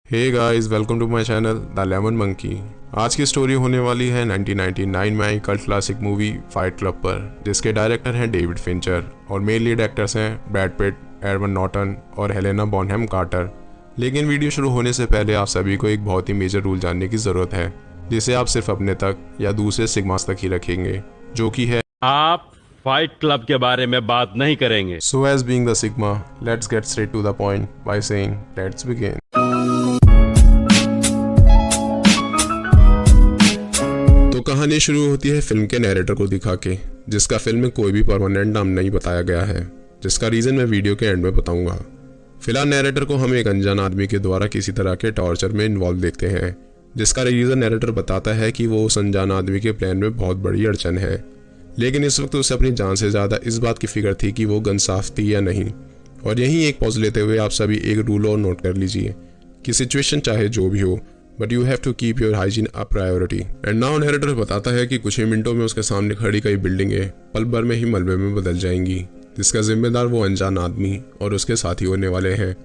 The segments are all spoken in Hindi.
Hey guys, welcome to my channel the lemon monkey. आज की स्टोरी होने वाली है 1999 में आई cult classic movie fight club पर, जिसके डायरेक्टर हैं डेविड फिंचर और मेन लीड एक्टर्स हैं ब्रैड पिट, एडवर्ड नॉर्टन और हेलेना बोनहम कार्टर। लेकिन वीडियो शुरू होने से पहले आप सभी को एक बहुत ही मेजर रूल जानने की ज़रूरत है, जिसे आप सिर्फ अपने तक या दूसरे सिग्मास तक ही रखेंगे, जो कि है आप फाइट क्लब के बारे में बात नहीं करेंगे। So as being the sigma, let's get straight to the point by saying let's begin. तो कहानी शुरू होती है फिल्म के नैरेटर को दिखा के, जिसका फिल्म में कोई भी परमानेंट नाम नहीं बताया गया है, जिसका रीजन मैं वीडियो के एंड में बताऊंगा। फिलहाल नैरेटर को हम एक अनजान आदमी के द्वारा किसी तरह के टॉर्चर में इन्वॉल्व देखते हैं, जिसका रीजन नैरेटर बताता है कि वो उस अनजान आदमी के प्लान में बहुत बड़ी अड़चन है। लेकिन इस वक्त उसे अपनी जान से ज्यादा इस बात की फिक्र थी कि वो गन साफ थी या नहीं। और यहीं एक पॉज लेते हुए आप सभी एक रूल और नोट कर लीजिए कि सिचुएशन चाहे जो भी हो, but you have to keep your hygiene a priority. And now narrator बताता है कि कुछ ही मिनटों में उसके सामने खड़ी कई बिल्डिंगें पल भर में ही मलबे में बदल जाएंगी, जिसका जिम्मेदार वो अनजान आदमी और उसके साथी होने वाले हैं।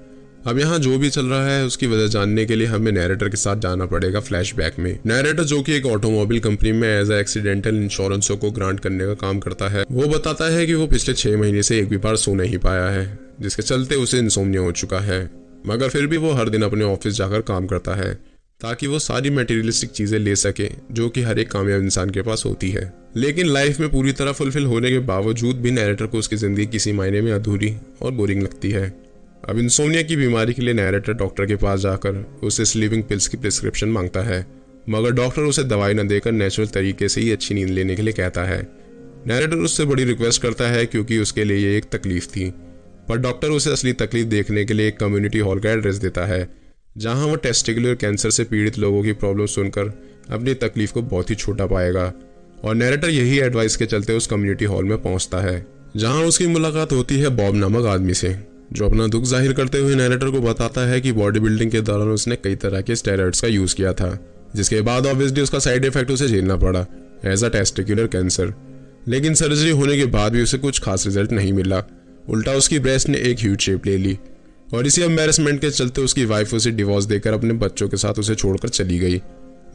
अब यहाँ जो भी चल रहा है उसकी वजह जानने के लिए हमें नैरेटर के साथ जाना पड़ेगा फ्लैशबैक में। नैरेटर, जो कि एक ऑटोमोबाइल कंपनी में एज ए एक्सीडेंटल इंश्योरेंसों को ग्रांट करने का काम करता है, वो बताता है कि वो पिछले 6 महीने से एक भी बार सो नहीं पाया है, जिसके चलते उसे इंसोम्निया हो चुका है। मगर फिर भी वो हर दिन अपने ऑफिस जाकर काम करता है ताकि वो सारी मटेरियलिस्टिक चीजें ले सके जो कि हर एक कामयाब इंसान के पास होती है। लेकिन लाइफ में पूरी तरह फुलफिल होने के बावजूद भी नैरेटर को उसकी जिंदगी किसी मायने में अधूरी और बोरिंग लगती है। अब इंसोम्निया की बीमारी के लिए नैरेटर डॉक्टर के पास जाकर उसे स्लीपिंग पिल्स की प्रिस्क्रिप्शन मांगता है, मगर डॉक्टर उसे दवाई न देकर नेचुरल तरीके से ही अच्छी नींद लेने के लिए कहता है। नैरेटर उससे बड़ी रिक्वेस्ट करता है क्योंकि उसके लिए ये एक तकलीफ थी, पर डॉक्टर उसे असली तकलीफ देखने के लिए एक कम्युनिटी हॉल का एड्रेस देता है, जहां वो टेस्टिकुलर कैंसर से पीड़ित लोगों की प्रॉब्लम सुनकर अपनी तकलीफ को बहुत ही छोटा पाएगा। और नैरेटर यही एडवाइस के चलते उस कम्युनिटी हॉल में पहुंचता है, जहां उसकी मुलाकात होती है बॉब नामक आदमी से, जो अपना दुख जाहिर करते हुए नैरेटर को बताता है कि बॉडी बिल्डिंग के दौरान उसने कई तरह के स्टेरॉइड्स का यूज किया था, जिसके बाद ऑब्वियसली उसका साइड इफेक्ट उसे झेलना पड़ा एज अ टेस्टिकुलर कैंसर। लेकिन सर्जरी होने के बाद भी उसे कुछ खास रिजल्ट नहीं मिला, उल्टा उसकी ब्रेस्ट ने एक ह्यूज शेप ले ली। और इसी एम्बैरेसमेंट के चलते उसकी वाइफ उसे डिवोर्स देकर अपने बच्चों के साथ उसे छोड़कर चली गई।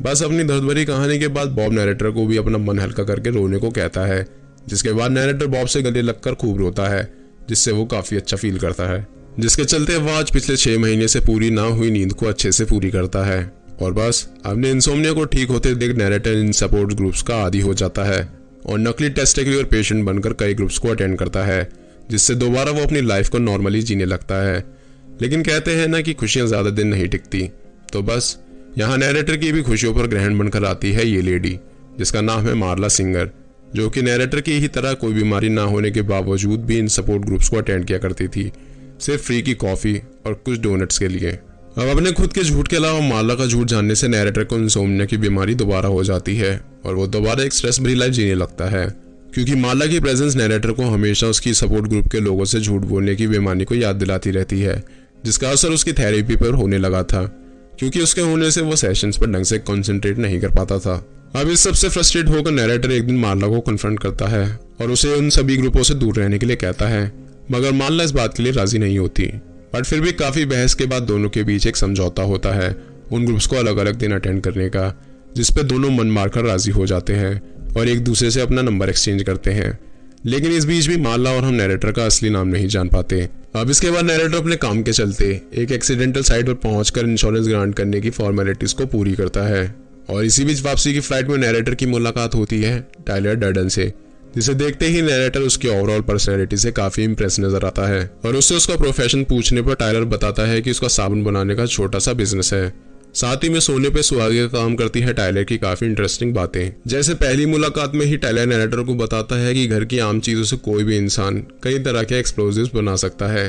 बस अपनी दर्द भरी कहानी के बाद बॉब नैरेटर को भी अपना मन हल्का करके रोने को कहता है, जिसके बाद नैरेटर बॉब से गले लगकर खूब रोता है, जिससे वो काफी अच्छा फील करता है, जिसके चलते वो आज पिछले 6 महीने से पूरी ना हुई नींद को अच्छे से पूरी करता है। और बस अपने इंसोम्निया को ठीक होते देख नैरेटर इन सपोर्ट ग्रुप्स का आदी हो जाता है और नकली टेस्टिकुलर पेशेंट बनकर कई ग्रुप्स को अटेंड करता है, जिससे दोबारा वो अपनी लाइफ को नॉर्मली जीने लगता है। लेकिन कहते हैं ना कि खुशियां ज्यादा दिन नहीं टिकती, तो बस यहाँ नैरेटर की भी खुशियों पर ग्रहण बनकर आती है ये लेडी, जिसका नाम है मार्ला सिंगर, जो कि नैरेटर की ही तरह कोई बीमारी ना होने के बावजूद भी इन सपोर्ट ग्रुप्स को अटेंड किया करती थी, सिर्फ फ्री की कॉफी और कुछ डोनट्स के लिए। अब अपने खुद के झूठ के अलावा मार्ला का झूठ जानने से नैरेटर को इंसोम्निया की बीमारी दोबारा हो जाती है और वो दोबारा एक स्ट्रेस भरी लाइफ जीने लगता है, क्योंकि मार्ला की प्रेजेंस नैरेटर को हमेशा उसकी सपोर्ट ग्रुप के लोगों से झूठ बोलने की बेईमानी को याद दिलाती रहती है, जिसका असर उसकी थेरेपी पर होने लगा था, क्योंकि उसके होने से वो सेशंस पर ढंग से कंसंट्रेट नहीं कर पाता था। अब इस सबसे फ्रस्ट्रेट होकर नैरेटर एक दिन मार्ला को कन्फ्रंट करता है और उसे उन सभी ग्रुपों से दूर रहने के लिए कहता है, मगर मार्ला इस बात के लिए राजी नहीं होती। बट फिर भी काफी बहस के बाद दोनों के बीच एक समझौता होता है उन ग्रुप्स को अलग अलग दिन अटेंड करने का, जिसपे दोनों मन मारकर राजी हो जाते हैं और एक दूसरे से अपना नंबर एक्सचेंज करते हैं। लेकिन इस बीच भी मार्ला और हम नैरेटर का असली नाम नहीं जान पाते। अब इसके बाद नैरेटर अपने काम के चलते एक एक्सीडेंटल साइट पर पहुंचकर इंश्योरेंस ग्रांट करने की फॉर्मेलिटीज को पूरी करता है। और इसी बीच वापसी की फ्लाइट में नैरेटर की मुलाकात होती है टाइलर डर्डन से, जिसे देखते ही नैरेटर उसकी ओवरऑल पर्सनैलिटी से काफी इंप्रेस नजर आता है और उससे उसका प्रोफेशन पूछने पर टाइलर बताता है कि उसका साबुन बनाने का छोटा सा बिजनेस है। साथ ही में सोने पे सुहागे का काम करती है टाइलर की काफी इंटरेस्टिंग बातें। जैसे पहली मुलाकात में ही टाइलर नैरेटर को बताता है कि घर की आम चीजों से कोई भी इंसान कई तरह के एक्सप्लोजिव्स बना सकता है।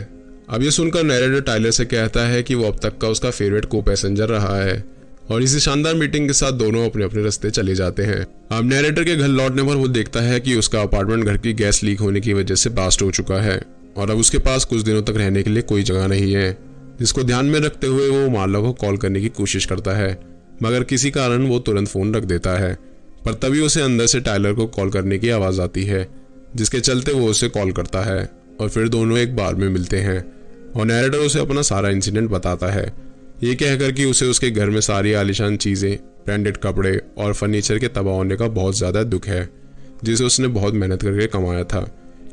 अब ये सुनकर नैरेटर टाइलर से कहता है कि वो अब तक का उसका फेवरेट को पैसेंजर रहा है और इसी शानदार मीटिंग के साथ दोनों अपने अपने रास्ते चले जाते हैं। अब नैरेटर के घर लौटने पर वो देखता है कि उसका अपार्टमेंट घर की गैस लीक होने की वजह से ब्लास्ट हो चुका है और अब उसके पास कुछ दिनों तक रहने के लिए कोई जगह नहीं है, जिसको ध्यान में रखते हुए वो मार्ला को कॉल करने की कोशिश करता है, मगर किसी कारण वो तुरंत फोन रख देता है। पर तभी उसे अंदर से टाइलर को कॉल करने की आवाज आती है, जिसके चलते वो उसे कॉल करता है और फिर दोनों एक बार में मिलते हैं और नैरेटर उसे अपना सारा इंसिडेंट बताता है ये कहकर कि उसे उसके घर में सारी आलीशान चीज़ें, ब्रांडेड कपड़े और फर्नीचर के तबाह होने का बहुत ज़्यादा दुख है, जिसे उसने बहुत मेहनत करके कमाया था,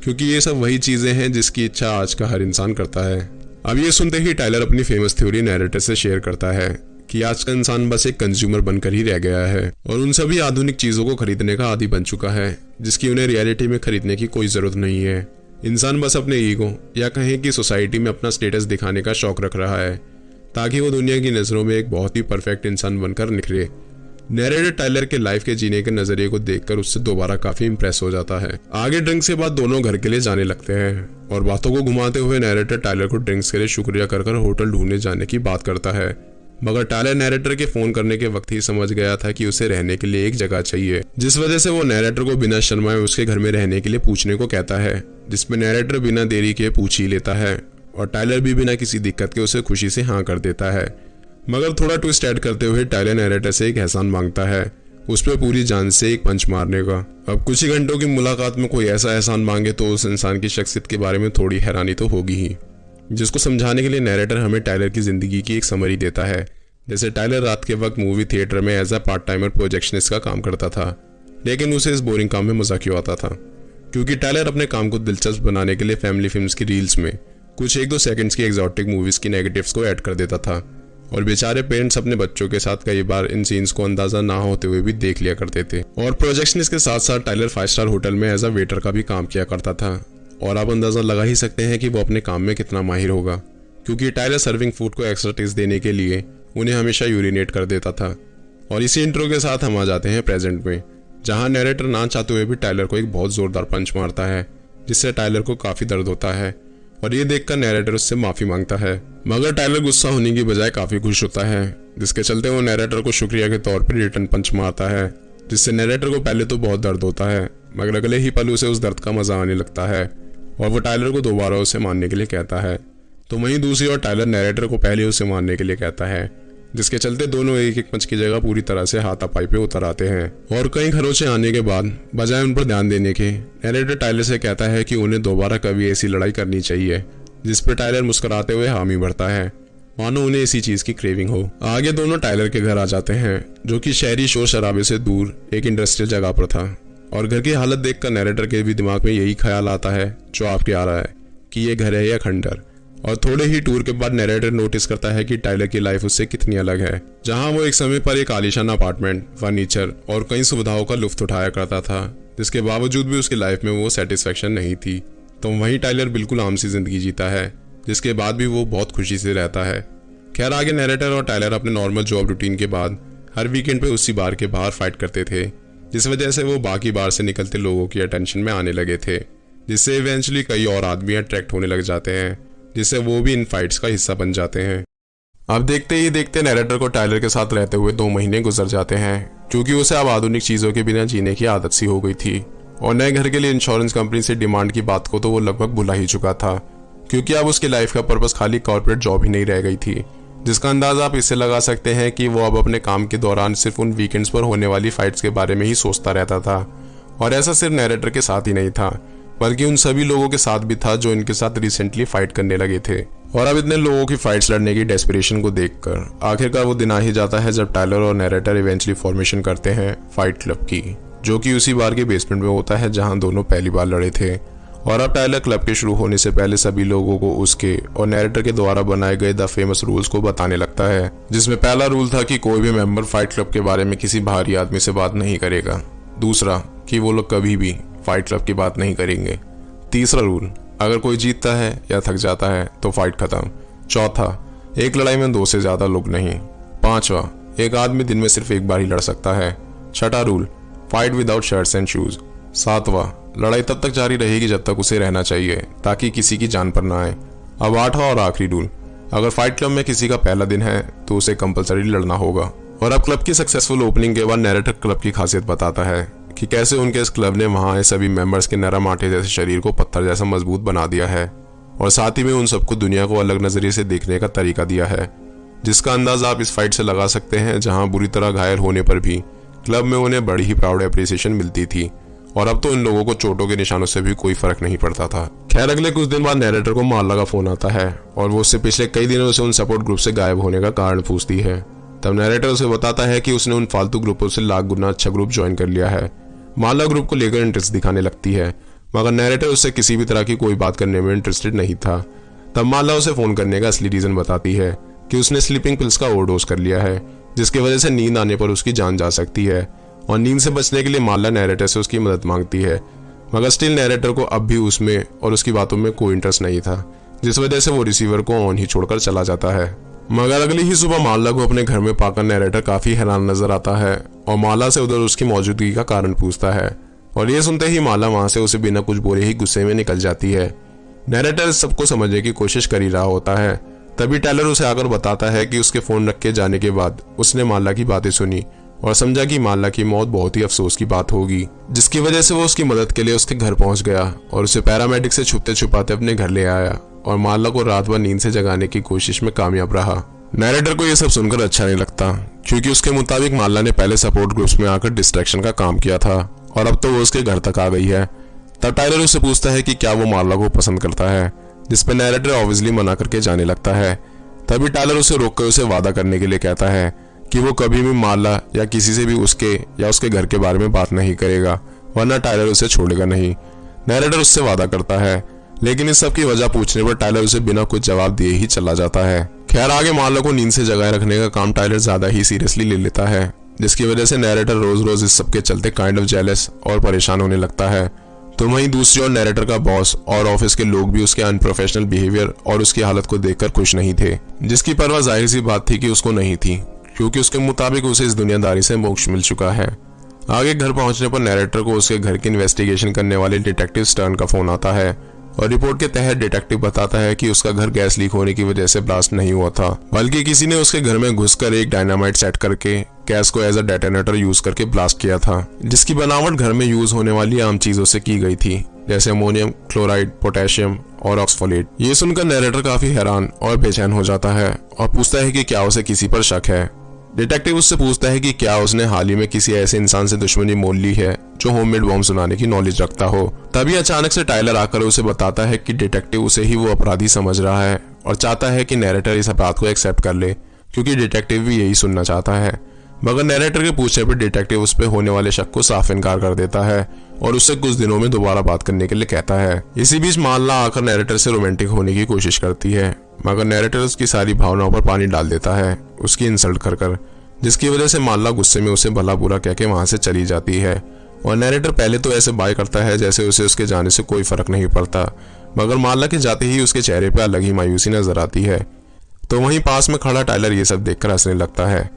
क्योंकि ये सब वही चीज़ें हैं जिसकी इच्छा आज का हर इंसान करता है। अब ये सुनते ही टाइलर अपनी फेमस थ्योरी नैरेटर से शेयर करता है कि आज का इंसान बस एक कंज्यूमर बनकर ही रह गया है और उन सभी आधुनिक चीज़ों को खरीदने का आदी बन चुका है जिसकी उन्हें रियलिटी में खरीदने की कोई ज़रूरत नहीं है। इंसान बस अपने ईगो या कहें कि सोसाइटी में अपना स्टेटस दिखाने का शौक रख रहा है ताकि वो दुनिया की नज़रों में एक बहुत ही परफेक्ट इंसान बनकर निखरे। नैरेटर टाइलर के लाइफ के जीने के नजरिए को देखकर उससे दोबारा काफी इंप्रेस हो जाता है। आगे ड्रिंक्स के बाद दोनों घर के लिए जाने लगते हैं और बातों को घुमाते हुए नैरेटर टाइलर को ड्रिंक्स के लिए शुक्रिया कर होटल ढूंढने जाने की बात करता है, मगर टाइलर नैरेटर के फोन करने के वक्त ही समझ गया था कि उसे रहने के लिए एक जगह चाहिए, जिस वजह से वो नैरेटर को बिना शर्माए उसके घर में रहने के लिए पूछने को कहता है, जिसमें नैरेटर बिना देरी के पूछ ही लेता है और टाइलर भी बिना किसी दिक्कत के उसे खुशी से हाँ कर देता है। मगर थोड़ा ट्विस्ट ऐड करते हुए टाइलर नैरेटर से एक एहसान मांगता है, उस पर पूरी जान से एक पंच मारने का। अब कुछ ही घंटों की मुलाकात में कोई ऐसा एहसान मांगे तो उस इंसान की शख्सियत के बारे में थोड़ी हैरानी तो होगी ही, जिसको समझाने के लिए नैरेटर हमें टाइलर की जिंदगी की एक समरी देता है। जैसे टाइलर रात के वक्त मूवी थिएटर में as a part timer projectionist का काम करता था, लेकिन उसे इस बोरिंग काम में मजा क्यों आता था, क्योंकि टाइलर अपने काम को दिलचस्प बनाने के लिए फैमिली फिल्म्स की रील्स में कुछ 1-2 सेकंड्स की एग्जॉटिक मूवीज की नेगेटिव्स को ऐड कर देता था और बेचारे पेरेंट्स अपने बच्चों के साथ कई बार इन सीन्स को अंदाजा ना होते हुए भी देख लिया करते थे। और प्रोजेक्शनिस्ट के साथ साथ टाइलर 5 स्टार होटल में एज अ वेटर का भी काम किया करता था और आप अंदाजा लगा ही सकते हैं कि वो अपने काम में कितना माहिर होगा, क्योंकि टाइलर सर्विंग फूड को एक्स्ट्रा टेस्ट देने के लिए उन्हें हमेशा यूरिनेट कर देता था। और इसी इंट्रो के साथ हम आ जाते हैं प्रेजेंट में, जहां नैरेटर ना चाहते हुए भी टाइलर को एक बहुत जोरदार पंच मारता है, जिससे टाइलर को काफी दर्द होता है और ये देखकर नैरेटर उससे माफी मांगता है। मगर टाइलर गुस्सा होने की बजाय काफी खुश होता है, जिसके चलते वो नैरेटर को शुक्रिया के तौर पर रिटर्न पंच मारता है, जिससे नैरेटर को पहले तो बहुत दर्द होता है, मगर अगले ही पल उसे उस दर्द का मजा आने लगता है और वो टाइलर को दोबारा उसे मारने के लिए कहता है। तो वहीं दूसरी ओर टाइलर नैरेटर को पहले उसे मारने के लिए कहता है, जिसके चलते दोनों एक एक पंच की जगह पूरी तरह से हाथापाई पे उतर आते हैं। और कई खरोचे आने के बाद बजाय उन पर ध्यान देने के, नैरेटर टाइलर से कहता है कि उन्हें दोबारा कभी ऐसी लड़ाई करनी चाहिए, जिस पर टाइलर मुस्कुराते हुए हामी भरता है, मानो उन्हें इसी चीज की क्रेविंग हो। आगे दोनों टाइलर के घर आ जाते हैं, जो कि शहरी शोर शराबे से दूर एक इंडस्ट्रियल जगह पर था। और घर की हालत देखकर नैरेटर के भी दिमाग में यही ख्याल आता है जो आपके आ रहा है कि ये घर है या खंडर। और थोड़े ही टूर के बाद नैरेटर नोटिस करता है कि टाइलर की लाइफ उससे कितनी अलग है, जहां वो एक समय पर एक आलीशान अपार्टमेंट, फर्नीचर और कई सुविधाओं का लुत्फ उठाया करता था, जिसके बावजूद भी उसकी लाइफ में वो सेटिस्फेक्शन नहीं थी। तो वहीं टाइलर बिल्कुल आम सी जिंदगी जीता है, जिसके बाद भी वो बहुत खुशी से रहता है। खैर आगे नैरेटर और टाइलर अपने नॉर्मल जॉब रूटीन के बाद हर वीकेंड पे उसी बार के बाहर फाइट करते थे, जिस वजह से वो बाकी बार से निकलते लोगों की अटेंशन में आने लगे थे, जिससे इवेंचुअली कई और आदमी अट्रैक्ट होने लग जाते हैं, जिससे वो भी इन फाइट्स का हिस्सा बन जाते हैं। अब देखते ही देखते नैरेटर को टाइलर के साथ रहते हुए 2 महीने गुजर जाते हैं, क्योंकि उसे अब आधुनिक चीज़ों के बिना जीने की आदत सी हो गई थी और नए घर के लिए इंश्योरेंस कंपनी से डिमांड की बात को तो वो लगभग भुला ही चुका था, क्योंकि अब उसकी लाइफ का पर्पस खाली कॉर्पोरेट जॉब ही नहीं रह गई थी, जिसका अंदाजा आप इससे लगा सकते हैं कि वो अब अपने काम के दौरान सिर्फ उन वीकेंड्स पर होने वाली फाइट्स के बारे में ही सोचता रहता था। और ऐसा सिर्फ नैरेटर के साथ ही नहीं था, बल्कि उन सभी लोगों के साथ भी था जो इनके साथ रिसेंटली फाइट करने लगे थे। और अब इतने लोगों की फाइट्स लड़ने की डेस्परेशन को देखकर आखिरकार वो दिन आ ही जाता है जब टाइलर और नैरेटर इवेंचुअली फॉर्मेशन करते हैं फाइट क्लब की, जो कि उसी बार के बेसमेंट में होता है जहां दोनों पहली बार लड़े थे। और अब टाइलर क्लब के शुरू होने से पहले सभी लोगों को उसके और नैरेटर के द्वारा बनाए गए द फेमस रूल्स को बताने लगता है, जिसमें पहला रूल था कि कोई भी मेंबर फाइट क्लब के बारे में किसी बाहरी आदमी से बात नहीं करेगा। दूसरा कि वो लोग कभी भी फाइट क्लब की बात नहीं करेंगे। तीसरा रूल, अगर कोई जीतता है या थक जाता है तो फाइट खत्म। चौथा, एक लड़ाई में 2 से ज्यादा लोग नहीं। पांचवा, एक आदमी दिन में सिर्फ एक बार ही लड़ सकता है। छठा rule, fight without shirts and shoes. सातवां, लड़ाई तब तक जारी रहेगी जब तक उसे रहना चाहिए ताकि किसी की जान पर ना आए। अब 8वां और आखिरी रूल, अगर फाइट क्लब में किसी का पहला दिन है तो उसे कंपलसरी लड़ना होगा। और अब क्लब की सक्सेसफुल ओपनिंग के बाद नैरेटर क्लब की खासियत बताता है कि कैसे उनके इस क्लब ने वहां आए सभी मेंबर्स के नरम आटे जैसे शरीर को पत्थर जैसा मजबूत बना दिया है और साथ ही में उन सबको दुनिया को अलग नजरिए से देखने का तरीका दिया है, जिसका अंदाजा आप इस फाइट से लगा सकते हैं, जहां बुरी तरह घायल होने पर भी क्लब में उन्हें बड़ी ही प्राउड एप्रिसिएशन मिलती थी और अब तो इन लोगों को चोटों के निशानों से भी कोई फर्क नहीं पड़ता था। खैर अगले कुछ दिन बाद नैरेटर को माला का फोन आता है और वो उससे पिछले कई दिनों से उन सपोर्ट ग्रुप से गायब होने का कारण पूछती है। तब नैरेटर उसे बताता है कि उसने उन फालतू ग्रुपों से लाख गुना अच्छा ग्रुप ज्वाइन कर लिया है। माला ग्रुप को लेकर इंटरेस्ट दिखाने लगती है, मगर नैरेटर उससे किसी भी तरह की कोई बात करने में इंटरेस्टेड नहीं था। तब माला उसे फोन करने का असली रीजन बताती है कि उसने स्लीपिंग पिल्स का ओवरडोज कर लिया है, जिसकी वजह से नींद आने पर उसकी जान जा सकती है। और नींद से बचने के लिए माला नैरेटर से उसकी मदद मांगती है, मगर स्टिल नैरेटर को अब भी उसमें और उसकी बातों में कोई इंटरेस्ट नहीं था, जिस वजह से वो रिसीवर को ऑन ही छोड़कर चला जाता है। मगर अगली ही सुबह माला को अपने घर में पाकर नैरेटर काफी हैरान नजर आता है और माला से उधर उसकी मौजूदगी का कारण पूछता है। और ये सुनते ही माला वहां से उसे बिना कुछ बोले ही गुस्से में निकल जाती है। नैरेटर सबको समझने की कोशिश कर ही रहा होता है। तभी टायलर उसे आकर बताता है कि उसके फोन रख के जाने के बाद उसने माला की बातें सुनी और समझा कि माला की मौत बहुत ही अफसोस की बात होगी, जिसकी वजह से वो उसकी मदद के लिए उसके घर पहुंच गया और उसे पैरामेडिक से छुपते छुपाते अपने घर ले आया और माला को रात भर नींद से जगाने की कोशिश में कामयाब रहा। नैरेटर को यह सब सुनकर अच्छा नहीं लगता, क्योंकि उसके मुताबिक माला ने पहले सपोर्ट ग्रुप्स में आकर डिस्ट्रैक्शन का काम किया था और अब तो वो उसके घर तक आ गई है। तब टायलर उससे पूछता है कि क्या वो माला को पसंद करता है, जिसपे नैरेटर ऑब्वियसली मना करके जाने लगता है। तभी टायलर उसे रोककर उसे वादा करने के लिए कहता है कि वो कभी भी माला या किसी से भी उसके या उसके घर के बारे में बात नहीं करेगा, वरना टायलर उसे छोड़ेगा नहीं। नैरेटर उससे वादा करता है, लेकिन इस सब की वजह पूछने पर टायलर उसे बिना कुछ जवाब दिए ही चला जाता है। खैर आगे माला को नींद से जगाए रखने का काम टायलर ज्यादा ही सीरियसली ले लेता है, जिसकी वजह से नैरेटर रोज रोज इस सब के चलते काइंड ऑफ जेलस और परेशान होने लगता है। तो वहीं दूसरी ओर नैरेटर का बॉस और ऑफिस के लोग भी उसके अनप्रोफेशनल बिहेवियर और उसकी हालत को देखकर खुश नहीं थे, जिसकी परवाह जाहिर सी बात थी कि उसको नहीं थी, क्योंकि उसके मुताबिक उसे इस दुनियादारी से मोक्ष मिल चुका है। आगे घर पहुंचने पर नैरेटर को उसके घर की इन्वेस्टिगेशन करने वाले डिटेक्टिव स्टर्न का फोन आता है और रिपोर्ट के तहत डिटेक्टिव बताता है कि उसका घर गैस लीक होने की वजह से ब्लास्ट नहीं हुआ था, बल्कि किसी ने उसके घर में घुसकर एक डायनामाइट सेट करके गैस को एज अ डेटोनेटर यूज करके ब्लास्ट किया था, जिसकी बनावट घर में यूज होने वाली आम चीजों से की गई थी, जैसे अमोनियम क्लोराइड, पोटेशियम और ऑक्सफोलेट। ये सुनकर नैरेटर काफी हैरान और बेचैन हो जाता है और पूछता है कि क्या उसे किसी पर शक है। डिटेक्टिव उससे पूछता है कि क्या उसने हाल ही में किसी ऐसे इंसान से दुश्मनी मोल ली है जो होममेड बॉम्ब सुनाने की नॉलेज रखता हो। तभी अचानक से टायलर आकर उसे बताता है कि डिटेक्टिव उसे ही वो अपराधी समझ रहा है और चाहता है कि नैरेटर इस अपराध को एक्सेप्ट कर ले, क्योंकि डिटेक्टिव भी यही सुनना चाहता है। मगर नैरेटर के पूछने पर डिटेक्टिव उस पर होने वाले शक को साफ इनकार कर देता है और उससे कुछ दिनों में दोबारा बात करने के लिए कहता है। इसी बीच माला आकर नैरेटर से रोमांटिक होने की कोशिश करती है, मगर नैरेटर उसकी सारी भावनाओं पर पानी डाल देता है, उसकी इंसल्ट कर, जिसकी वजह से माला गुस्से में उसे भला बुरा कह के वहां से चली जाती है। और नैरेटर पहले तो ऐसे बाय करता है जैसे उसे उसके जाने से कोई फर्क नहीं पड़ता, मगर माला के जाते ही उसके चेहरे पर अलग ही मायूसी नजर आती है। तो वहीं पास में खड़ा टायलर ये सब देखकर हंसने लगता है।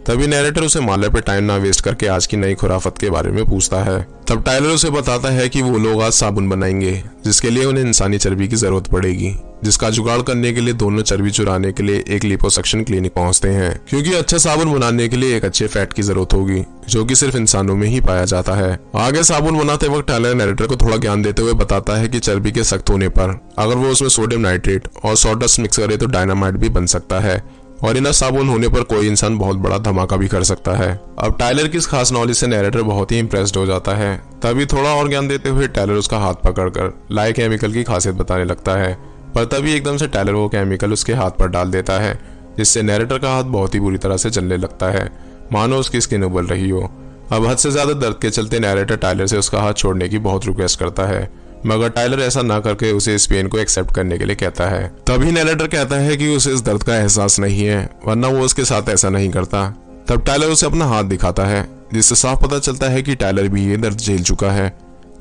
तभी नैरेटर उसे माला पे टाइम ना वेस्ट करके आज की नई खुराफत के बारे में पूछता है। तब टायलर उसे बताता है कि वो लोग आज साबुन बनाएंगे, जिसके लिए उन्हें इंसानी चर्बी की जरूरत पड़ेगी, जिसका जुगाड़ करने के लिए दोनों चर्बी चुराने के लिए एक लिपोसक्शन क्लिनिक पहुंचते हैं, क्योंकि अच्छा साबुन बनाने के लिए एक अच्छे फैट की जरूरत होगी, जो कि सिर्फ इंसानों में ही पाया जाता है। आगे साबुन बनाते वक्त टायलर नैरेटर को थोड़ा ज्ञान देते हुए बताता है कि चर्बी के सख्त होने पर अगर वो उसमें सोडियम नाइट्रेट और सॉडस्ट मिक्स करे तो डायनामाइट भी बन सकता है, और इनफ साबुन होने पर कोई इंसान बहुत बड़ा धमाका भी कर सकता है। अब टायलर की इस खास नॉलेज से नैरेटर बहुत ही इंप्रेस्ड हो जाता है। तभी थोड़ा और ज्ञान देते हुए टायलर उसका हाथ पकड़कर लाए केमिकल की खासियत बताने लगता है, पर तभी एकदम से टायलर वो केमिकल उसके हाथ पर डाल देता है, जिससे नैरेटर का हाथ बहुत ही बुरी तरह से जलने लगता है, मानो उसकी स्किन उबल रही हो। अब हद से ज्यादा दर्द के चलते नैरेटर टायलर से उसका हाथ छोड़ने की बहुत रिक्वेस्ट करता है, मगर टायलर ऐसा ना करके उसे इस पेन को एक्सेप्ट करने के लिए कहता है। तभी नैरेटर कहता है कि उसे इस दर्द का एहसास नहीं है, वरना वो उसके साथ ऐसा नहीं करता। तब टायलर उसे अपना हाथ दिखाता है, जिससे साफ पता चलता है कि टायलर भी ये दर्द झेल चुका है।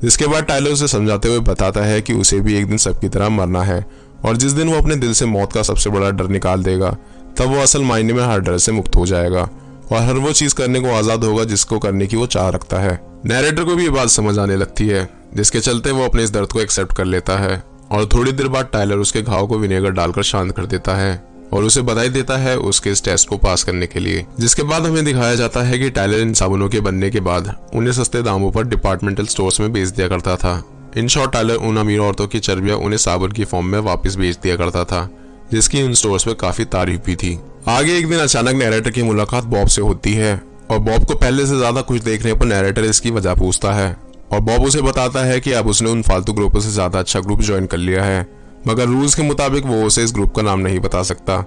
जिसके बाद टायलर उसे समझाते हुए बताता है कि उसे भी एक दिन सबकी तरह मरना है, और जिस दिन वो अपने दिल से मौत का सबसे बड़ा डर निकाल देगा, तब वो असल मायने में हर डर से मुक्त हो जाएगा और हर वो चीज करने को आजाद होगा जिसको करने की वो चाह रखता है। नैरेटर को भी ये बात समझ आने लगती है, जिसके चलते वो अपने इस दर्द को एक्सेप्ट कर लेता है, और थोड़ी देर बाद टायलर उसके घाव को विनेगर डालकर शांत कर देता है और उसे बधाई देता है उसके इस टेस्ट को पास करने के लिए। जिसके बाद हमें दिखाया जाता है कि टायलर इन साबुनों के बनने के बाद उन्हें सस्ते दामों पर डिपार्टमेंटल स्टोर्स में बेच दिया करता था। इन शॉर्ट टायलर उन अमीर औरतों की चर्बियां उन्हें साबुन की फॉर्म में वापस बेच दिया करता था, जिसकी उन स्टोर्स में काफी तारीफ भी थी। आगे एक दिन अचानक नैरेटर की मुलाकात बॉब से होती है, और बॉब को पहले से ज्यादा कुछ देखने पर नैरेटर इसकी वजह पूछता है और बॉब उसे बताता है कि अब उसने उन फालतू ग्रुपों से ज्यादा अच्छा ग्रुप ज्वाइन कर लिया है, मगर रूल्स के मुताबिक वो उसे इस ग्रुप का नाम नहीं बता सकता।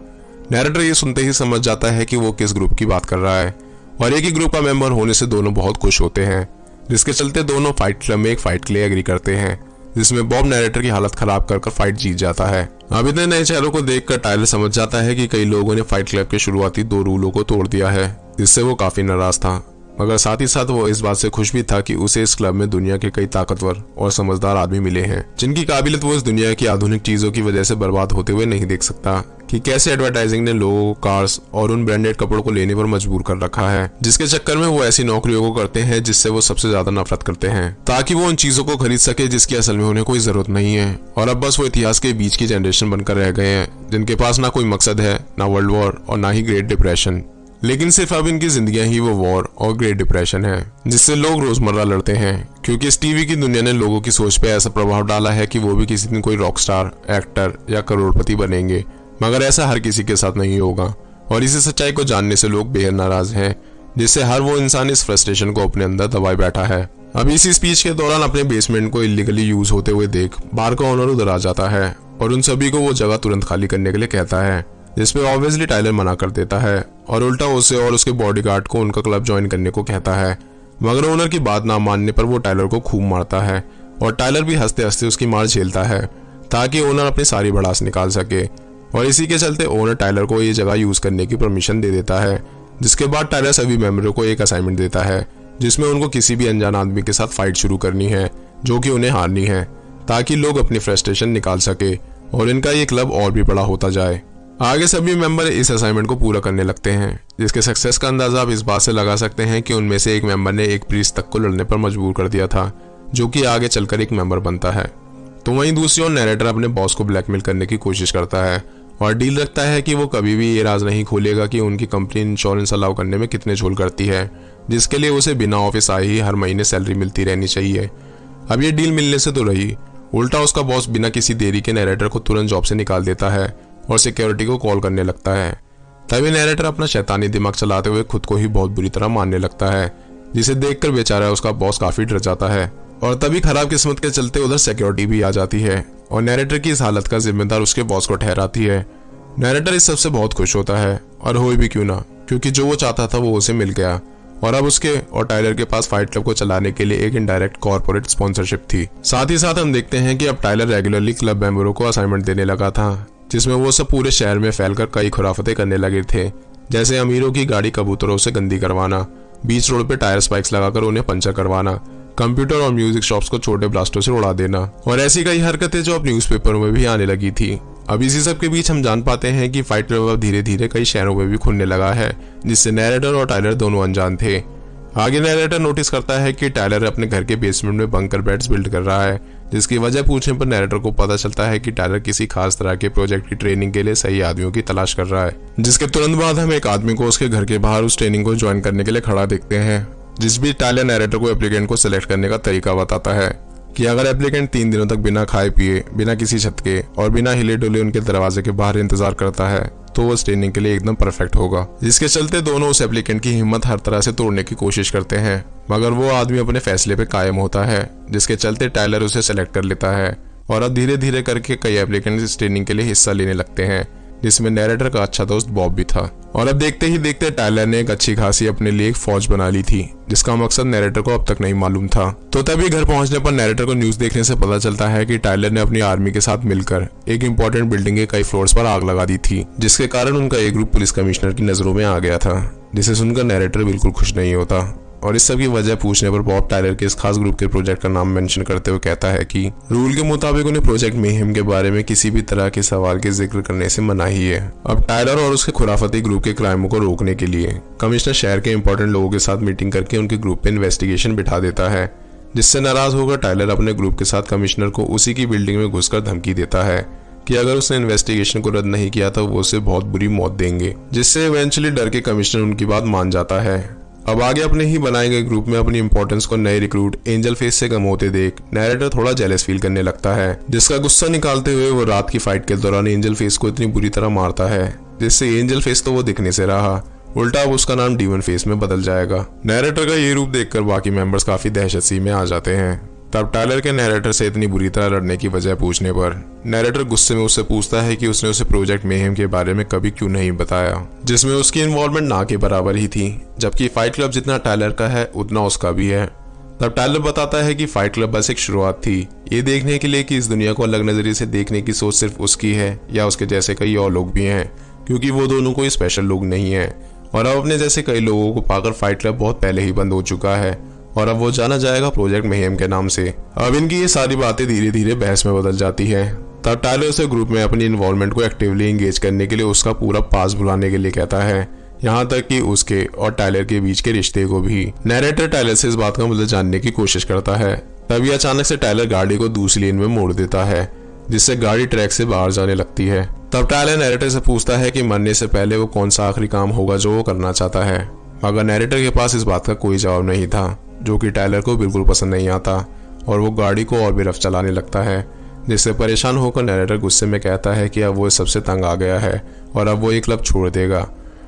नैरेटर ये सुनते ही समझ जाता है कि वो किस ग्रुप की बात कर रहा है और एक ही ग्रुप का मेंबर होने से दोनों बहुत खुश होते हैं, जिसके चलते दोनों फाइट क्लब में एक फाइट के लिए एग्री करते हैं, जिसमें बॉब नैरेटर की हालत खराब कर फाइट जीत जाता है। अब इतने नए चेहरों को देखकर टायलर समझ जाता है कि कई लोगों ने फाइट क्लब के शुरुआती 2 रूलों को तोड़ दिया है, जिससे वो काफी नाराज था, मगर साथ ही साथ वो इस बात से खुश भी था कि उसे इस क्लब में दुनिया के कई ताकतवर और समझदार आदमी मिले हैं, जिनकी काबिलियत वो इस दुनिया की आधुनिक चीजों की वजह से बर्बाद होते हुए नहीं देख सकता कि कैसे एडवर्टाइजिंग ने लोगों, कार्स और उन ब्रांडेड कपड़ों को लेने पर मजबूर कर रखा है, जिसके चक्कर में वो ऐसी नौकरियों को करते हैं जिससे वो सबसे ज्यादा नफरत करते हैं, ताकि वो उन चीजों को खरीद सके जिसकी असल में उन्हें कोई जरूरत नहीं है। और अब बस वो इतिहास के बीच की जनरेशन बनकर रह गए हैं, जिनके पास ना कोई मकसद है, ना वर्ल्ड वॉर और ना ही ग्रेट डिप्रेशन, लेकिन सिर्फ अब इनकी जिंदगियां ही वो वॉर और ग्रेट डिप्रेशन है, जिससे लोग रोजमर्रा लड़ते हैं, क्योंकि इस टीवी की दुनिया ने लोगों की सोच पे ऐसा प्रभाव डाला है कि वो भी किसी दिन कोई रॉक स्टार, एक्टर या करोड़पति बनेंगे, मगर ऐसा हर किसी के साथ नहीं होगा। और इसी सच्चाई को जानने से लोग बेहद नाराज हैं, जिससे हर वो इंसान इस फ्रस्ट्रेशन को अपने अंदर दबाए बैठा है। अब इसी स्पीच के दौरान अपने बेसमेंट को इलीगली यूज होते हुए देख बार का ओनर उधर आ जाता है और उन सभी को वो जगह तुरंत खाली करने के लिए कहता है, जिसपे ऑब्वियसली टायलर मना कर देता है और उल्टा उसे और उसके बॉडीगार्ड को उनका क्लब ज्वाइन करने को कहता है, मगर ओनर की बात ना मानने पर वो टायलर को खूब मारता है और टायलर भी हंसते हंसते उसकी मार झेलता है ताकि ओनर अपनी सारी भड़ास निकाल सके। और इसी के चलते ओनर टायलर को ये जगह यूज करने की परमिशन दे देता है, जिसके बाद टायलर सभी मेंबरों को एक असाइनमेंट देता है, जिसमें उनको किसी भी अनजान आदमी के साथ फाइट शुरू करनी है जो कि उन्हें हारनी है, ताकि लोग अपनी फ्रस्ट्रेशन निकाल सके और इनका ये क्लब और भी बड़ा होता जाए। आगे सभी मेंबर इस असाइनमेंट को पूरा करने लगते हैं, जिसके सक्सेस का अंदाजा आप इस बात से लगा सकते हैं कि उनमें से एक मेंबर ने एक प्रीस्ट तक को लड़ने पर मजबूर कर दिया था, जो कि आगे चलकर एक मेंबर बनता है। तो वहीं दूसरी ओर नैरेटर अपने बॉस को ब्लैकमेल करने की कोशिश करता है और डील रखता है कि वो कभी भी ये राज नहीं खोलेगा कि उनकी कंपनी इंश्योरेंस अलाउ करने में कितने झोल करती है, जिसके लिए उसे बिना ऑफिस आए ही हर महीने सैलरी मिलती रहनी चाहिए। अब ये डील मिलने से तो रही, उल्टा उसका बॉस बिना किसी देरी के नैरेटर को तुरंत जॉब से निकाल देता है और सिक्योरिटी को कॉल करने लगता है। तभी नैरेटर अपना शैतानी दिमाग चलाते हुए खुद को ही बहुत बुरी तरह मारने लगता है, जिसे देखकर बेचारा उसका बॉस काफी डर जाता है। और तभी खराब किस्मत के चलते उधर सिक्योरिटी भी आ जाती है और नैरेटर की इस हालत का जिम्मेदार उसके बॉस को ठहराती है। नैरेटर इस सबसे बहुत खुश होता है और हो भी क्यों ना, क्योंकि जो वो चाहता था वो उसे मिल गया और अब उसके और टायलर के पास फाइट क्लब को चलाने के लिए एक इनडायरेक्ट कॉर्पोरेट स्पॉन्सरशिप थी। साथ ही साथ हम देखते हैं कि अब टायलर रेगुलरली क्लब मेंबरों को असाइनमेंट देने लगा था, जिसमें वो सब पूरे शहर में फैलकर कई खुराफतें करने लगे थे, जैसे अमीरों की गाड़ी कबूतरों से गंदी करवाना, बीच रोड पे टायर स्पाइक्स लगाकर उन्हें पंचर करवाना, कंप्यूटर और म्यूजिक शॉप्स को छोटे ब्लास्टों से उड़ा देना और ऐसी कई हरकतें जो अब न्यूज़पेपरों में भी आने लगी थी। अब इसी सब के बीच हम जान पाते हैं कि फाइट क्लब अब धीरे धीरे कई शहरों में भी खुलने लगा है, जिससे नैरेटर और टायलर दोनों अनजान थे। आगे नैरेटर नोटिस करता है कि टायलर अपने घर के बेसमेंट में बंकर बेड्स बिल्ड कर रहा है, जिसकी वजह पूछने पर नैरेटर को पता चलता है कि टायलर किसी खास तरह के प्रोजेक्ट की ट्रेनिंग के लिए सही आदमियों की तलाश कर रहा है। जिसके तुरंत बाद हम एक आदमी को उसके घर के बाहर उस ट्रेनिंग को ज्वाइन करने के लिए खड़ा देखते हैं, जिस भी टायलर नैरेटर को एप्लीकेंट को सिलेक्ट करने का तरीका बताता है कि अगर एप्लीकेंट 3 दिनों तक बिना खाए पिए, बिना किसी छत के और बिना हिले डुले उनके दरवाजे के बाहर इंतजार करता है तो वो ट्रेनिंग के लिए एकदम परफेक्ट होगा। जिसके चलते दोनों उस एप्लीकेंट की हिम्मत हर तरह से तोड़ने की कोशिश करते हैं, मगर वो आदमी अपने फैसले पे कायम होता है, जिसके चलते टायलर उसे सेलेक्ट कर लेता है और अब धीरे धीरे करके कई एप्लीकेंट इस ट्रेनिंग के लिए हिस्सा लेने लगते हैं, जिसमें नैरेटर का अच्छा दोस्त बॉब भी था। और अब देखते ही देखते टायलर ने एक अच्छी खासी अपने लिए एक फौज बना ली थी, जिसका मकसद नैरेटर को अब तक नहीं मालूम था। तो तभी घर पहुंचने पर नैरेटर को न्यूज देखने से पता चलता है कि टायलर ने अपनी आर्मी के साथ मिलकर एक इंपॉर्टेंट बिल्डिंग के कई फ्लोर्स पर आग लगा दी थी, जिसके कारण उनका एक ग्रुप पुलिस कमिश्नर की नजरों में आ गया था, जिसे सुनकर नैरेटर बिल्कुल खुश नहीं होता। और इस सब की वजह पूछने पर बॉब टायलर के इस खास ग्रुप के प्रोजेक्ट का नाम मेंशन करते हुए कहता है कि रूल के मुताबिक उन्हें प्रोजेक्ट मेहम के बारे में किसी भी तरह के सवाल के जिक्र करने से मनाही है। अब टायलर और उसके खुराफती ग्रुप के क्राइमों को रोकने के लिए कमिश्नर शहर के इंपॉर्टेंट लोगों के साथ मीटिंग करके उनके ग्रुप पे इन्वेस्टिगेशन बिठा देता है, जिससे नाराज होकर टायलर अपने ग्रुप के साथ कमिश्नर को उसी की बिल्डिंग में घुसकर धमकी देता है कि अगर उसने इन्वेस्टिगेशन को रद्द नहीं किया तो वो उसे बहुत बुरी मौत देंगे, जिससे इवेंचुअली डर के कमिश्नर उनकी बात मान जाता है। अब आगे अपने ही बनाए गए ग्रुप में अपनी इंपॉर्टेंस को नए रिक्रूट एंजल फेस से कम होते देख नैरेटर थोड़ा जेलस फील करने लगता है, जिसका गुस्सा निकालते हुए वो रात की फाइट के दौरान एंजल फेस को इतनी बुरी तरह मारता है, जिससे एंजल फेस तो वो दिखने से रहा, उल्टा अब उसका नाम डीमन फेस में बदल जाएगा। नैरेटर का ये रूप देखकर बाकी मेंबर्स काफी दहशत सी में आ जाते हैं। तब टायलर के नैरेटर से इतनी बुरी तरह लड़ने की वजह पूछने पर नैरेटर गुस्से में उससे पूछता है कि उसने उसे प्रोजेक्ट मेहम के बारे में कभी क्यों नहीं बताया, जिसमें उसकी इन्वॉल्वमेंट ना के बराबर ही थी, जबकि फाइट क्लब जितना टायलर का है उतना उसका भी है। तब टायलर बताता है कि फाइट क्लब बस एक शुरुआत थी, ये देखने के लिए कि इस दुनिया को अलग नजरिए से देखने की सोच सिर्फ उसकी है या उसके जैसे कई और लोग भी हैं, क्योंकि वो दोनों कोई स्पेशल लोग नहीं है। और अब अपने जैसे कई लोगों को पाकर फाइट क्लब बहुत पहले ही बंद हो चुका है और अब वो जाना जाएगा प्रोजेक्ट मेहम के नाम से। अब इनकी ये सारी बातें धीरे धीरे बहस में बदल जाती है। तब टायलर उसे ग्रुप में अपनी इन्वॉल्वमेंट को एक्टिवली एंगेज करने के लिए उसका पूरा पास बुलाने के लिए कहता है, यहाँ तक कि उसके और टायलर के बीच के रिश्ते को भी। नैरेटर टायलर से इस बात का मतलब जानने की कोशिश करता है, तभी अचानक से टायलर गाड़ी को दूसरी लेन में मोड़ देता है, जिससे गाड़ी ट्रैक से बाहर जाने लगती है। तब टायलर नैरेटर से पूछता है कि मरने से पहले वो कौन सा आखिरी काम होगा जो वो करना चाहता है, मगर नैरेटर के पास इस बात का कोई जवाब नहीं था, जो कि टायलर को बिल्कुल पसंद नहीं आता और वो गाड़ी को और भी रफ चलाने लगता है, जिससे परेशान होकर नैरेटर गुस्से में कहता है कि अब वो सबसे तंग आ गया है और अब वो ये क्लब छोड़ देगा।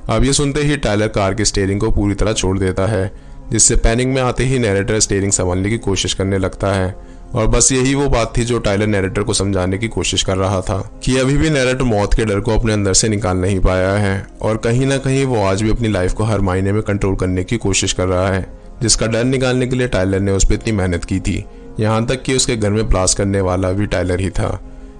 अब ये सुनते ही टायलर कार की स्टीयरिंग को पूरी तरह छोड़ देता है, जिससे पैनिक में आते ही नैरेटर स्टीयरिंग संभालने की कोशिश करने लगता है। और बस यही वो बात थी जो टायलर नैरेटर को समझाने की कोशिश कर रहा था कि अभी भी नैरेटर मौत के डर को अपने अंदर से निकाल नहीं पाया है और कहीं ना कहीं वो आज भी अपनी लाइफ को हर महीने में कंट्रोल करने की कोशिश कर रहा है, जिसका डर निकालने के लिए टायलर ने उस पर इतनी मेहनत की थी, यहाँ तक कि उसके घर में ब्लास्ट करने वाला भी टायलर ही था।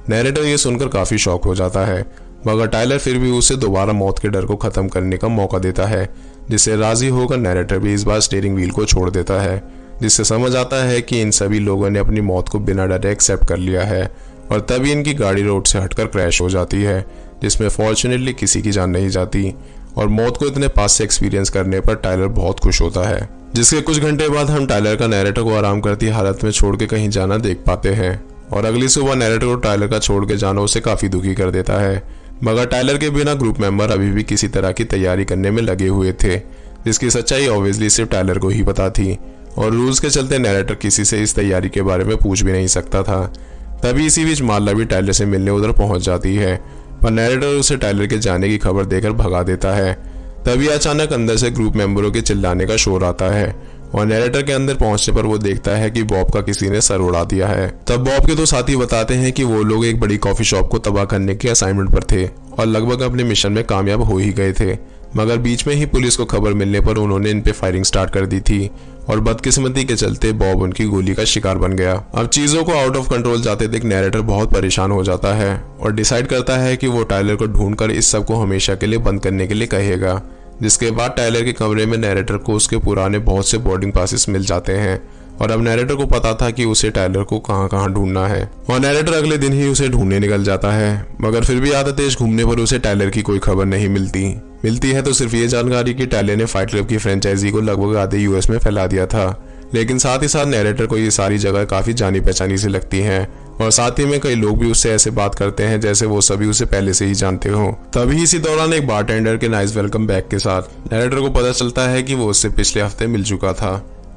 नैरेटर ये सुनकर काफी शॉक हो जाता है, मगर टायलर फिर भी उसे दोबारा मौत के डर को खत्म करने का मौका देता है, जिससे राजी होकर नैरेटर भी इस बार स्टीयरिंग व्हील को छोड़ देता है, जिससे समझ आता है कि इन सभी लोगों ने अपनी मौत को बिना डरे एक्सेप्ट कर लिया है। और तभी इनकी गाड़ी रोड से हटकर क्रैश हो जाती है, जिसमें फॉर्चुनेटली किसी की जान नहीं जाती और मौत को इतने पास से एक्सपीरियंस करने पर टायलर बहुत खुश होता है। जिसके कुछ घंटे बाद हम टायलर का नैरेटर को आराम करती हालत में छोड़ के कहीं जाना देख पाते हैं और अगली सुबह नैरेटर को टायलर का छोड़ के जाना उसे काफी दुखी कर देता है, मगर टायलर के बिना ग्रुप मेंबर अभी भी किसी तरह की तैयारी करने में लगे हुए थे, जिसकी सच्चाई ऑब्वियसली सिर्फ टायलर को ही पता थी और रूल्स के चलते नैरेटर किसी से इस तैयारी के बारे में पूछ भी नहीं सकता था। तभी इसी बीच माला भी टायलर से मिलने उधर पहुंच जाती है, पर नैरेटर उसे टायलर के जाने की खबर देकर भगा देता है। तभी अचानक अंदर से ग्रुप मेंबरों के चिल्लाने का शोर आता है और नैरेटर के अंदर पहुंचने पर वो देखता है कि बॉब का किसी ने सर उड़ा दिया है। तब बॉब के दो साथी बताते हैं कि वो लोग एक बड़ी कॉफी शॉप को तबाह करने के असाइनमेंट पर थे और लगभग अपने मिशन में कामयाब हो ही गए थे, मगर बीच में ही पुलिस को खबर मिलने पर उन्होंने इन पे फायरिंग स्टार्ट कर दी थी और बदकिस्मती के चलते बॉब उनकी गोली का शिकार बन गया। अब चीजों को आउट ऑफ कंट्रोल जाते देख नैरेटर बहुत परेशान हो जाता है और डिसाइड करता है कि वो टायलर को ढूंढकर इस सब को हमेशा के लिए बंद करने के लिए कहेगा। जिसके बाद टायलर के कमरे में नैरेटर को उसके पुराने बहुत से बोर्डिंग पासेस मिल जाते हैं और अब नैरेटर को पता था कि उसे टायलर को कहाँ ढूंढना है और नैरेटर अगले दिन ही उसे ढूंढने निकल जाता है, मगर फिर भी आधा तेज घूमने पर उसे टायलर की कोई खबर नहीं मिलती है तो सिर्फ ये जानकारी कि टायलर ने फाइट क्लब की फ्रेंचाइजी को लगभग आधे यूएस में फैला दिया था। लेकिन साथ ही साथ नैरेटर को ये सारी जगह काफी जानी पहचानी से लगती हैं और साथ ही में कई लोग भी उससे ऐसे बात करते हैं जैसे वो सभी उसे पहले से ही जानते हो। तभी इसी दौरान एक बारटेंडर के नाइस वेलकम बैक के साथ नैरेटर को पता चलता है कि वो उससे पिछले हफ्ते मिल चुका था।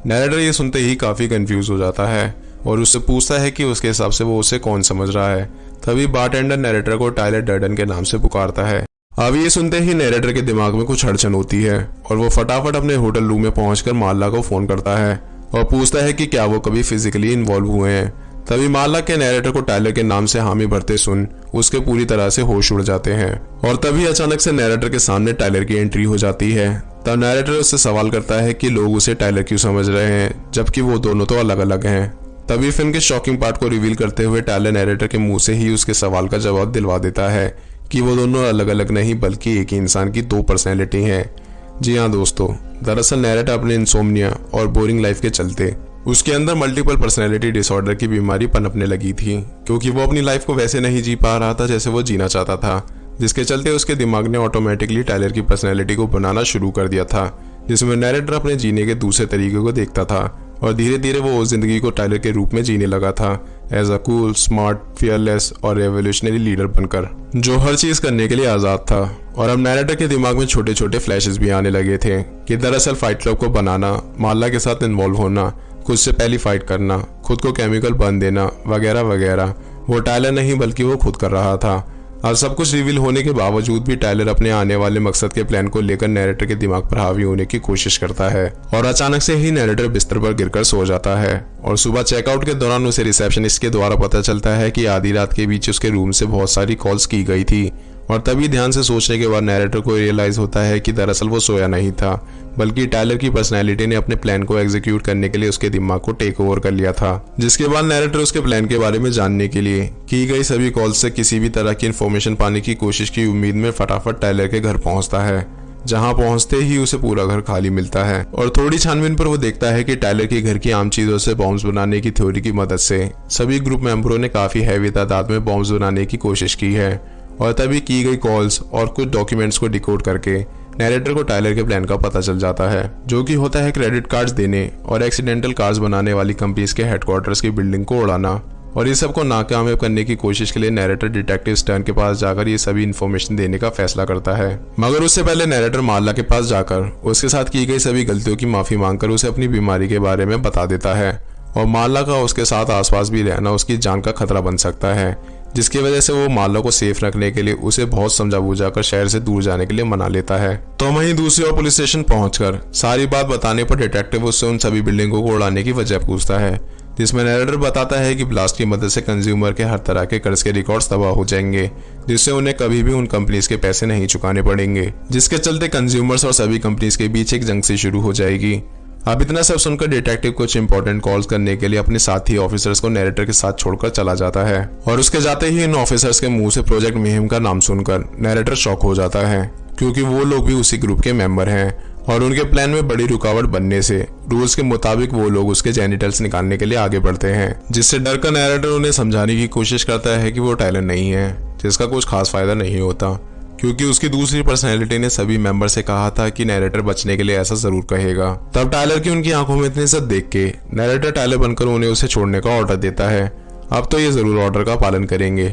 नैरेटर ये सुनते ही काफी कंफ्यूज हो जाता है और उससे पूछता है कि उसके हिसाब से वो उसे कौन समझ रहा है। तभी बारटेंडर नैरेटर को टायलर डर्डन के नाम से पुकारता है। अब ये सुनते ही नैरेटर के दिमाग में कुछ अड़चन होती है और वो फटाफट अपने होटल रूम में पहुंचकर माला को फोन करता है और पूछता है कि क्या वो कभी फिजिकली इन्वॉल्व हुए हैं। तभी माला के नैरेटर को टायलर के नाम से हामी भरते सुन उसके पूरी तरह से होश उड़ जाते हैं और तभी अचानक से नैरेटर के सामने टायलर की एंट्री हो जाती है। तब नैरेटर उससे सवाल करता है कि लोग उसे टायलर क्यों समझ रहे हैं जबकि वो दोनों तो अलग अलग हैं। तभी फिल्म के शॉकिंग पार्ट को रिवील करते हुए टायलर नैरेटर के मुंह से ही उसके सवाल का जवाब दिलवा देता है कि वो दोनों अलग अलग नहीं बल्कि एक ही इंसान की दो पर्सनैलिटी हैं। जी हाँ दोस्तों, दरअसल नैरेटर अपने इंसोम्निया और बोरिंग लाइफ के चलते उसके अंदर मल्टीपल पर्सनैलिटी डिसऑर्डर की बीमारी पनपने लगी थी, क्योंकि वो अपनी लाइफ को वैसे नहीं जी पा रहा था जैसे वो जीना चाहता था, जिसके चलते उसके दिमाग ने ऑटोमेटिकली टायलर की पर्सनैलिटी को बनाना शुरू कर दिया था, जिसमें नैरेटर अपने जीने के दूसरे तरीके को देखता था और धीरे धीरे वो उस जिंदगी को टायलर के रूप में जीने लगा था as a cool, smart, fearless और रेवोल्यूशनरी लीडर बनकर, जो हर चीज करने के लिए आजाद था। और अब नैरेटर के दिमाग में छोटे छोटे फ्लैशेस भी आने लगे थे कि दरअसल फाइट क्लब को बनाना, माला के साथ इन्वॉल्व होना, खुद से पहली फाइट करना, खुद को केमिकल बन देना वगैरह वगैरह वो टायलर नहीं बल्कि वो खुद कर रहा था। अब सब कुछ रिवील होने के बावजूद भी टायलर अपने आने वाले मकसद के प्लान को लेकर नैरेटर के दिमाग पर हावी होने की कोशिश करता है और अचानक से ही नैरेटर बिस्तर पर गिरकर सो जाता है। और सुबह चेकआउट के दौरान उसे रिसेप्शनिस्ट के द्वारा पता चलता है कि आधी रात के बीच उसके रूम से बहुत सारी कॉल्स की गई थी। और तभी ध्यान से सोचने के बाद नैरेटर को रियलाइज होता है कि दरअसल वो सोया नहीं था, बल्कि टायलर की पर्सनैलिटी ने अपने प्लान को एग्जीक्यूट करने के लिए उसके दिमाग को टेक ओवर कर लिया था। जिसके बाद नैरेटर उसके प्लान के बारे में जानने के लिए की गई सभी कॉल्स से किसी भी तरह की इन्फॉर्मेशन पाने की कोशिश की उम्मीद में फटाफट टायलर के घर पहुंचता है, जहां पहुंचते ही उसे पूरा घर खाली मिलता है। और थोड़ी छानबीन पर वो देखता है कि टायलर के घर की आम चीजों से बॉम्ब्स बनाने की थ्योरी की मदद से सभी ग्रुप मेंबरों ने काफी हैवी तादाद में बॉम्ब्स बनाने की कोशिश की है। और तभी की गई कॉल्स और कुछ डॉक्यूमेंट्स को डिकोड करके नैरेटर को टायलर के प्लान का पता चल जाता है, जो कि होता है क्रेडिट कार्ड्स देने और एक्सीडेंटल कार्ड्स बनाने वाली कंपनीज के हेडक्वार्टर्स की बिल्डिंग को उड़ाना। और ये सब को नाकामयाब करने की कोशिश के लिए नैरेटर डिटेक्टिव स्टर्न के पास जाकर ये सभी इन्फॉर्मेशन देने का फैसला करता है। मगर उससे पहले नैरेटर मार्ला के पास जाकर उसके साथ की गई सभी गलतियों की माफी मांगकर उसे अपनी बीमारी के बारे में बता देता है। और मार्ला का उसके साथ आसपास भी रहना उसकी जान का खतरा बन सकता है, जिसकी वजह से वो मार्ला को सेफ रखने के लिए उसे बहुत समझा बुझाकर शहर से दूर जाने के लिए मना लेता है। तो वहीं दूसरी ओर पुलिस स्टेशन पहुंचकर सारी बात बताने पर डिटेक्टिव उससे उन सभी बिल्डिंगों को उड़ाने की वजह पूछता है, जिसमें नैरेटर बताता है कि ब्लास्ट की मदद से कंज्यूमर के हर तरह के कर्ज के रिकॉर्ड्स तबाह हो जाएंगे, जिससे उन्हें कभी भी उन कंपनीज के पैसे नहीं चुकाने पड़ेंगे, जिसके चलते कंज्यूमर्स और सभी कंपनीज के बीच एक जंग सी शुरू हो जाएगी। अब इतना सब सुनकर डिटेक्टिव कुछ इंपॉर्टेंट कॉल्स करने के लिए अपने साथी ऑफिसर्स को नैरेटर के साथ छोड़कर चला जाता है। और उसके जाते ही इन ऑफिसर्स के मुंह से प्रोजेक्ट मेहम का नाम सुनकर नैरेटर शॉक हो जाता है, क्योंकि वो लोग भी उसी ग्रुप के मेंबर हैं और उनके प्लान में बड़ी रुकावट बनने से रूल्स के मुताबिक वो लोग उसके जेनिटल्स निकालने के लिए आगे बढ़ते हैं, जिससे डर का नैरेटर उन्हें समझाने की कोशिश करता है कि वो टायलर नहीं है, जिसका कुछ खास फायदा नहीं होता, क्योंकि उसकी दूसरी पर्सनैलिटी ने सभी मेंबर से कहा था कि नैरेटर बचने के लिए ऐसा जरूर कहेगा। तब टायलर की उनकी आंखों में इतनी इज्जत देख के नैरेटर टायलर बनकर उन्हें उसे छोड़ने का ऑर्डर देता है। अब तो ये जरूर ऑर्डर का पालन करेंगे।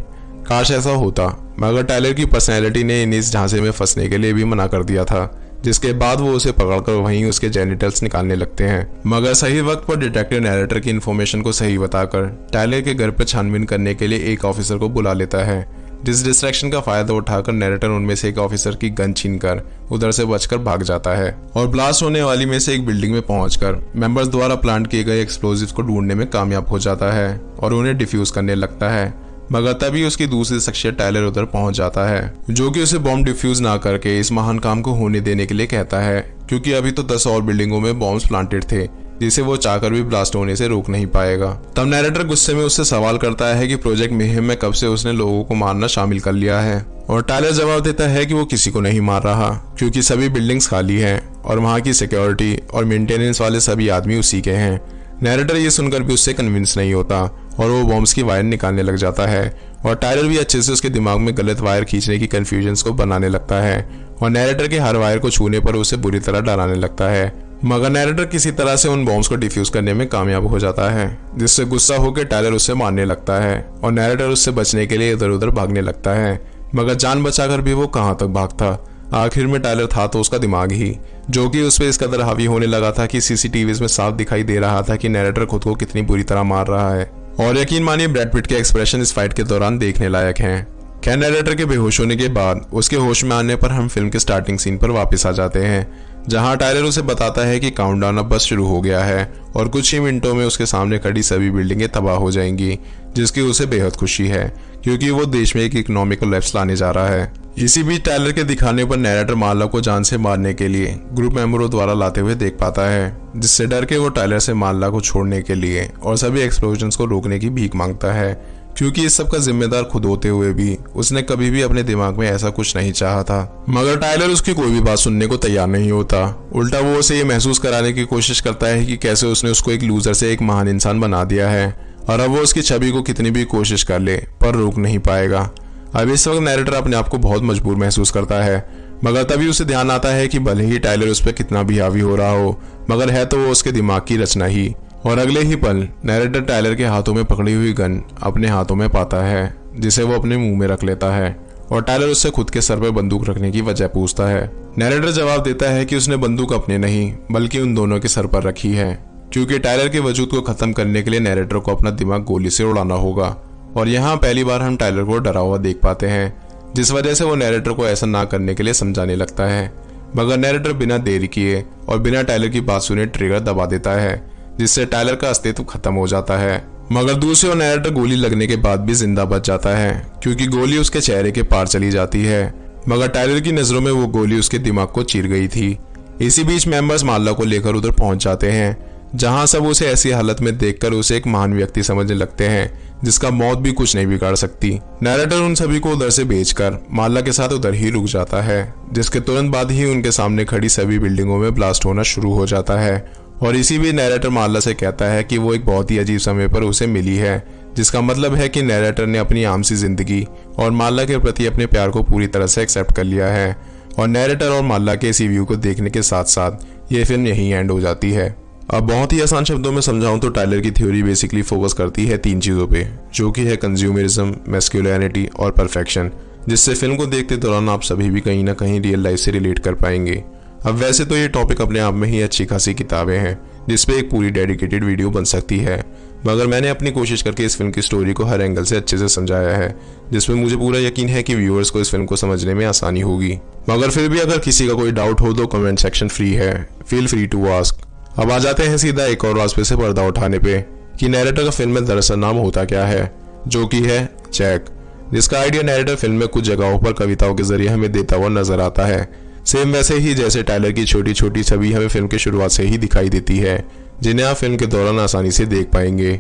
काश ऐसा होता, मगर टायलर की पर्सनैलिटी ने इन्हें इस झांसे में फंसने के लिए भी मना कर दिया था, जिसके बाद वो उसे पकड़कर वहीं उसके जेनिटल्स निकालने लगते हैं। मगर सही वक्त पर डिटेक्टिव नैरेटर की इन्फॉर्मेशन को सही बताकर टायलर के घर पर छानबीन करने के लिए एक ऑफिसर को बुला लेता है, जिस डिस्ट्रैक्शन का फायदा उठाकर नैरेटर उनमें से एक ऑफिसर की गन छीनकर उधर से बचकर भाग जाता है और ब्लास्ट होने वाली में से एक बिल्डिंग में पहुंचकर मेंबर्स द्वारा प्लांट किए गए एक्सप्लोजिव्स को ढूंढने में कामयाब हो जाता है और उन्हें डिफ्यूज करने लगता है। मगर तभी उसकी दूसरी शख्सियत टायलर उधर पहुंच जाता है, जो कि उसे बॉम्ब डिफ्यूज ना करके इस महान काम को होने देने के लिए कहता है, क्योंकि अभी तो 10 और बिल्डिंगों में बॉम्ब्स प्लांटेड थे, जिसे वो चाहकर भी ब्लास्ट होने से रोक नहीं पाएगा। तब नैरेटर गुस्से में उससे सवाल करता है कि प्रोजेक्ट मेहम में कब से उसने लोगों को मारना शामिल कर लिया है। और टायलर जवाब देता है कि वो किसी को नहीं मार रहा, क्योंकि सभी बिल्डिंग्स खाली हैं और वहाँ की सिक्योरिटी और मेंटेनेंस वाले सभी आदमी उसी के हैं। नैरेटर ये सुनकर भी उससे कन्विंस नहीं होता और वो बॉम्ब्स की वायर निकालने लग जाता है और टायलर भी अच्छे से उसके दिमाग में गलत वायर खींचने की कंफ्यूजन्स को बनाने लगता है और नैरेटर के हर वायर को छूने पर उसे बुरी तरह डराने लगता है। मगर नैरेटर किसी तरह से उन बॉम्ब्स को डिफ्यूज करने में कामयाब हो जाता है, जिससे गुस्सा होकर टायलर उससे मारने लगता है और नैरेटर उससे बचने के लिए इधर उधर भागने लगता है। मगर जान बचाकर भी वो कहाँ तक भागता। आखिर में टायलर था तो उसका दिमाग ही, जो कि उस पर इस कदर हावी होने लगा था कि सीसीटीवीज में साफ दिखाई दे रहा था कि नैरेटर खुद को कितनी बुरी तरह मार रहा है। और यकीन मानिए ब्रैड पिट के एक्सप्रेशन इस फाइट के दौरान देखने लायक हैं। खैर, नैरेटर के बेहोश होने के बाद उसके होश में आने पर हम फिल्म के स्टार्टिंग सीन पर वापस आ जाते हैं, जहां टायलर उसे बताता है कि काउंटडाउन अब बस शुरू हो गया है और कुछ ही मिनटों में उसके सामने खड़ी सभी बिल्डिंगें तबाह हो जाएंगी, जिसकी उसे बेहद खुशी है, क्योंकि वो देश में एक इकोनॉमिकल लैप्स लाने जा रहा है। इसी बीच टायलर के दिखाने पर नैरेटर मार्ला को जान से मारने के लिए ग्रुप मेंबरों द्वारा लाते हुए देख पाता है, जिससे डर के वो टायलर से मार्ला को छोड़ने के लिए और सभी एक्सप्लोजन्स को रोकने की भीख मांगता है, क्योंकि इस सब का जिम्मेदार खुद होते हुए भी उसने कभी भी अपने दिमाग में ऐसा कुछ नहीं चाहा था। मगर टायलर उसकी कोई भी बात सुनने को तैयार नहीं होता। उल्टा वो उसे ये महसूस कराने की कोशिश करता है कि कैसे उसने उसको एक लूजर से एक महान इंसान बना दिया है और अब वो उसकी छवि को कितनी भी कोशिश कर ले पर रोक नहीं पाएगा। अब इस वक्त नैरेटर अपने आप को बहुत मजबूर महसूस करता है, मगर तभी उसे ध्यान आता है कि भले ही टायलर उस पर कितना भी हावी हो रहा हो, मगर है तो वो उसके दिमाग की रचना ही। और अगले ही पल नैरेटर टायलर के हाथों में पकड़ी हुई गन अपने हाथों में पाता है, जिसे वो अपने मुंह में रख लेता है और टायलर उससे खुद के सर पर बंदूक रखने की वजह पूछता है। नैरेटर जवाब देता है कि उसने बंदूक अपने नहीं बल्कि उन दोनों के सर पर रखी है, क्योंकि टायलर के वजूद को खत्म करने के लिए नैरेटर को अपना दिमाग गोली से उड़ाना होगा। और यहाँ पहली बार हम टायलर को डरा हुआ देख पाते हैं, जिस वजह से वो नैरेटर को ऐसा ना करने के लिए समझाने लगता है, मगर नैरेटर बिना देरी किए और बिना टायलर की बात सुने ट्रिगर दबा देता है, जिससे टायलर का अस्तित्व खत्म हो जाता है। मगर दूसरी ओर नैरेटर गोली लगने के बाद भी जिंदा बच जाता है, क्योंकि गोली उसके चेहरे के पार चली जाती है, मगर टायलर की नजरों में वो गोली उसके दिमाग को चीर गई थी। इसी बीच मेंबर्स माला को लेकर उधर पहुंच जाते हैं, जहां सब उसे ऐसी हालत में देखकर उसे एक महान व्यक्ति समझने लगते हैं, जिसका मौत भी कुछ नहीं बिगाड़ सकती। नैरेटर उन सभी को उधर से भेजकर माला के साथ उधर ही रुक जाता है, जिसके तुरंत बाद ही उनके सामने खड़ी सभी बिल्डिंगों में ब्लास्ट होना शुरू हो जाता है। और इसी बीच नैरेटर माला से कहता है कि वो एक बहुत ही अजीब समय पर उसे मिली है, जिसका मतलब है कि नैरेटर ने अपनी आम सी जिंदगी और माला के प्रति अपने प्यार को पूरी तरह से एक्सेप्ट कर लिया है। और नैरेटर और माला के इसी व्यू को देखने के साथ साथ ये फिल्म यहीं एंड हो जाती है। अब बहुत ही आसान शब्दों में समझाऊं तो टायलर की थ्योरी बेसिकली फोकस करती है 3 चीज़ों पे, जो कि है कंज्यूमरिज्म, मैस्कुलिनिटी और परफेक्शन, जिससे फिल्म को देखते दौरान आप सभी भी कहीं ना कहीं रियल लाइफ से रिलेट कर पाएंगे। अब वैसे तो ये टॉपिक अपने आप में ही अच्छी खासी किताबें हैं, जिसपे एक पूरी डेडिकेटेड वीडियो बन सकती है, मगर मैंने अपनी कोशिश करके इस फिल्म की स्टोरी को हर एंगल से अच्छे से समझाया है, जिसमें मुझे पूरा यकीन है कि व्यूअर्स को इस फिल्म को समझने में आसानी होगी। मगर फिर भी अगर किसी का कोई डाउट हो तो कमेंट सेक्शन फ्री है, फील फ्री टू आस्क। अब आ जाते हैं सीधा एक और रास्ते से पर्दा उठाने पे कि नैरेटर का फिल्म में दरअसल नाम होता क्या है, जो कि है जैक, जिसका आइडिया नैरेटर फिल्म में कुछ जगहों पर कविताओं के जरिए हमें देता हुआ नजर आता है, सेम वैसे ही जैसे टायलर की छोटी छोटी छवि हमें फिल्म की शुरुआत से ही दिखाई देती है, जिन्हें आप फिल्म के दौरान आसानी से देख पाएंगे।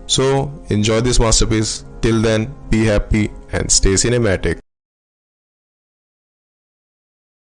So enjoy this masterpiece, till then be happy and stay cinematic.